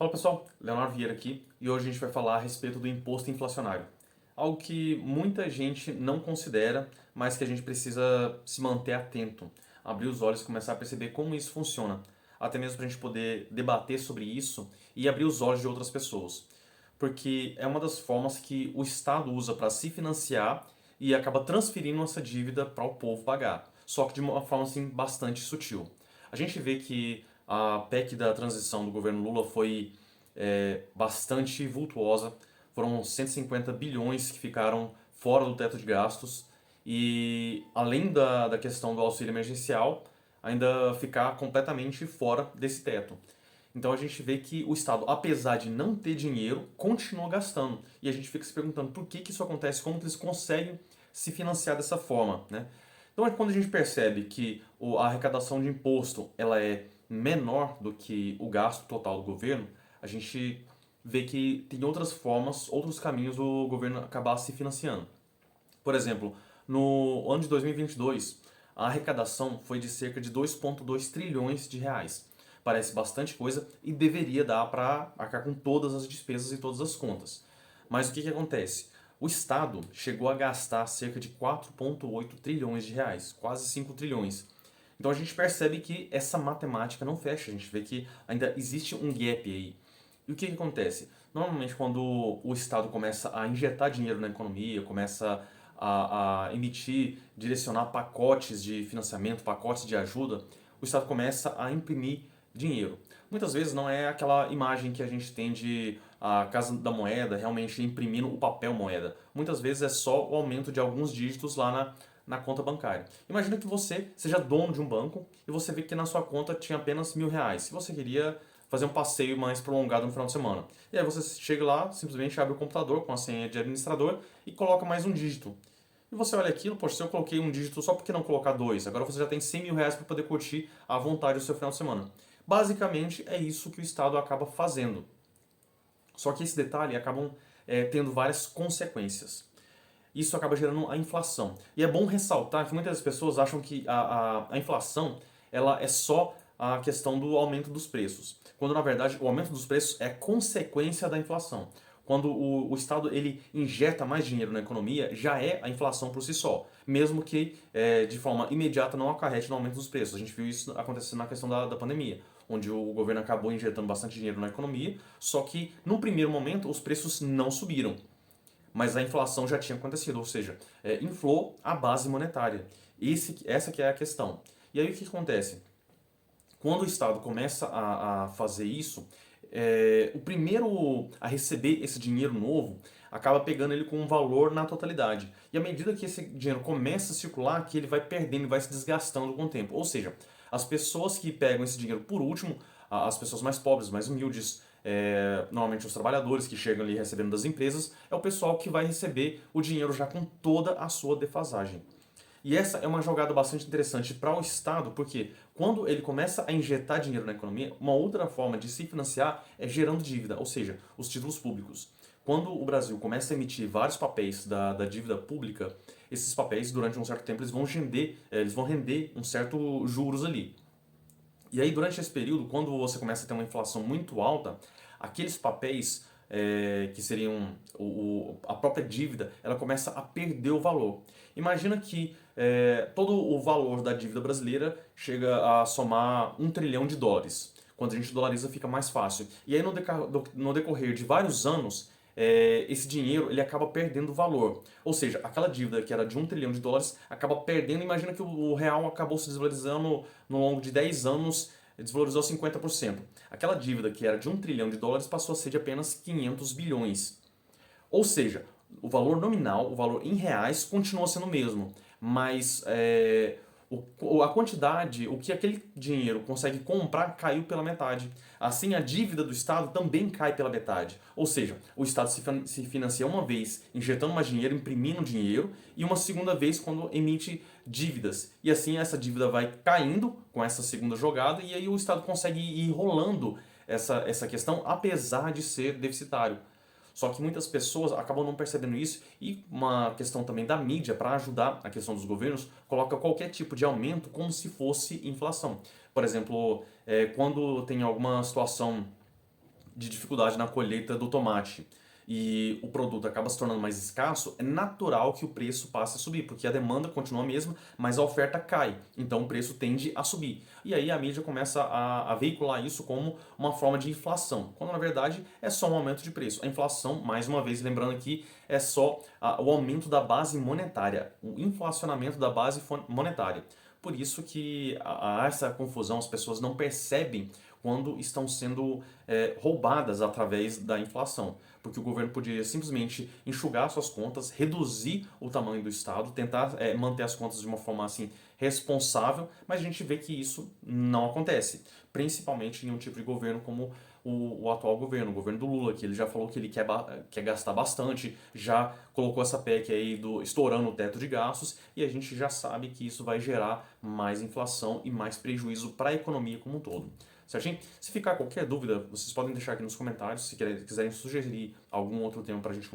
Fala pessoal, Leonardo Vieira aqui e hoje a gente vai falar a respeito do imposto inflacionário. Algo que muita gente não considera, mas que a gente precisa se manter atento, abrir os olhos e começar a perceber como isso funciona, até mesmo para a gente poder debater sobre isso e abrir os olhos de outras pessoas. Porque é uma das formas que o Estado usa para se financiar e acaba transferindo essa dívida para o povo pagar, só que de uma forma assim, bastante sutil. A gente vê que a PEC da transição do governo Lula foi bastante vultuosa. Foram 150 bilhões que ficaram fora do teto de gastos e, além da questão do auxílio emergencial, ainda ficar completamente fora desse teto. Então a gente vê que o Estado, apesar de não ter dinheiro, continua gastando. E a gente fica se perguntando por que isso acontece, como que eles conseguem se financiar dessa forma, né? Então é quando a gente percebe que a arrecadação de imposto ela é menor do que o gasto total do governo, a gente vê que tem outras formas, outros caminhos do governo acabar se financiando. Por exemplo, no ano de 2022, a arrecadação foi de cerca de 2,2 trilhões de reais. Parece bastante coisa e deveria dar para arcar com todas as despesas e todas as contas. Mas o que acontece? O Estado chegou a gastar cerca de 4,8 trilhões de reais, quase 5 trilhões. Então a gente percebe que essa matemática não fecha, a gente vê que ainda existe um gap aí. E o que acontece? Normalmente quando o Estado começa a injetar dinheiro na economia, começa a emitir, direcionar pacotes de financiamento, pacotes de ajuda, o Estado começa a imprimir dinheiro. Muitas vezes não é aquela imagem que a gente tem de a Casa da Moeda realmente imprimindo o papel moeda. Muitas vezes é só o aumento de alguns dígitos lá na conta bancária. Imagina que você seja dono de um banco e você vê que na sua conta tinha apenas R$ 1.000. Se você queria fazer um passeio mais prolongado no final de semana. E aí você chega lá, simplesmente abre o computador com a senha de administrador e coloca mais um dígito. E você olha aquilo, poxa, se eu coloquei um dígito, só por que não colocar dois? Agora você já tem R$ 100.000 para poder curtir à vontade o seu final de semana. Basicamente é isso que o Estado acaba fazendo. Só que esse detalhe acabam tendo várias consequências. Isso acaba gerando a inflação. E é bom ressaltar que muitas pessoas acham que a inflação ela é só a questão do aumento dos preços, quando na verdade o aumento dos preços é consequência da inflação. Quando o Estado ele injeta mais dinheiro na economia, já é a inflação por si só, mesmo que de forma imediata não acarrete no aumento dos preços. A gente viu isso acontecendo na questão da pandemia, onde o governo acabou injetando bastante dinheiro na economia, só que no primeiro momento os preços não subiram, mas a inflação já tinha acontecido, ou seja, inflou a base monetária. Essa que é a questão. E aí o que acontece? Quando o Estado começa a fazer isso, o primeiro a receber esse dinheiro novo acaba pegando ele com um valor na totalidade. E à medida que esse dinheiro começa a circular, que ele vai perdendo e vai se desgastando com o tempo. Ou seja, as pessoas que pegam esse dinheiro por último, as pessoas mais pobres, mais humildes, normalmente os trabalhadores que chegam ali recebendo das empresas, é o pessoal que vai receber o dinheiro já com toda a sua defasagem. E essa é uma jogada bastante interessante para o Estado, porque quando ele começa a injetar dinheiro na economia, uma outra forma de se financiar é gerando dívida, ou seja, os títulos públicos. Quando o Brasil começa a emitir vários papéis da dívida pública, esses papéis, durante um certo tempo, eles vão render um certo juros ali. E aí, durante esse período, quando você começa a ter uma inflação muito alta, aqueles papéis que seriam a própria dívida, ela começa a perder o valor. Imagina que todo o valor da dívida brasileira chega a somar US$ 1 trilhão. Quando a gente dolariza, fica mais fácil. E aí, no decorrer de vários anos, esse dinheiro ele acaba perdendo valor. Ou seja, aquela dívida que era de US$ 1 trilhão acaba perdendo. Imagina que o real acabou se desvalorizando no longo de 10 anos, desvalorizou 50%. Aquela dívida que era de US$ 1 trilhão passou a ser de apenas 500 bilhões. Ou seja, o valor nominal, o valor em reais, continua sendo o mesmo, mas a quantidade, o que aquele dinheiro consegue comprar, caiu pela metade. Assim, a dívida do Estado também cai pela metade. Ou seja, o Estado se financia uma vez injetando mais dinheiro, imprimindo dinheiro, e uma segunda vez quando emite dívidas. E assim, essa dívida vai caindo com essa segunda jogada, e aí o Estado consegue ir rolando essa questão, apesar de ser deficitário. Só que muitas pessoas acabam não percebendo isso e uma questão também da mídia para ajudar a questão dos governos coloca qualquer tipo de aumento como se fosse inflação. Por exemplo, quando tem alguma situação de dificuldade na colheita do tomate e o produto acaba se tornando mais escasso, é natural que o preço passe a subir, porque a demanda continua a mesma, mas a oferta cai, então o preço tende a subir. E aí a mídia começa a veicular isso como uma forma de inflação, quando na verdade é só um aumento de preço. A inflação, mais uma vez lembrando aqui, é só o aumento da base monetária, o inflacionamento da base monetária. Por isso que há essa confusão, as pessoas não percebem quando estão sendo roubadas através da inflação. Porque o governo poderia simplesmente enxugar suas contas, reduzir o tamanho do Estado, tentar manter as contas de uma forma assim responsável, mas a gente vê que isso não acontece. Principalmente em um tipo de governo como o atual governo, o governo do Lula, que ele já falou que ele quer gastar bastante, já colocou essa PEC aí estourando o teto de gastos, e a gente já sabe que isso vai gerar mais inflação e mais prejuízo para a economia como um todo. Certinho? Se ficar qualquer dúvida, vocês podem deixar aqui nos comentários. Se quiserem sugerir algum outro tema para a gente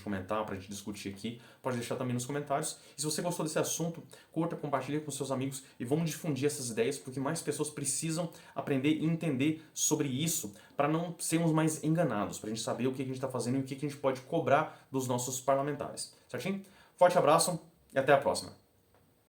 comentar, para a gente discutir aqui, pode deixar também nos comentários. E se você gostou desse assunto, curta, compartilhe com seus amigos e vamos difundir essas ideias, porque mais pessoas precisam aprender e entender sobre isso para não sermos mais enganados, para a gente saber o que a gente está fazendo e o que a gente pode cobrar dos nossos parlamentares. Certinho? Forte abraço e até a próxima.